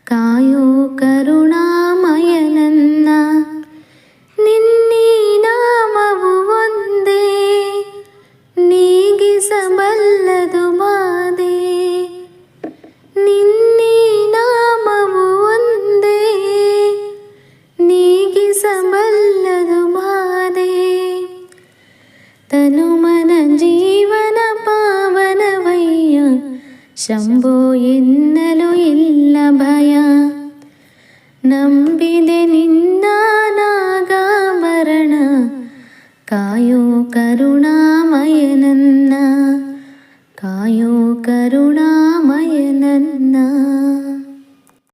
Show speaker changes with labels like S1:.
S1: ಕಾಯೋ ಕರುಣಾಮಯನನ್ನ ನಿನ್ನೀ ನಾಮವು ಒಂದೇ ನೀಗಿಸಬಲ್ಲದು ಬಾಧೆ. ನಿನ್ನೀ ನಾಮವು ಒಂದೇ ನೀಗಿಸಬಲ್ಲದು ಬಾಧೆ. ತನುಮನ ಜೀವನ ಪಾವನವಯ್ಯ ಶಂಭೋ ಎನ್ನಲು ಇಲ್ಲ ಭಯ.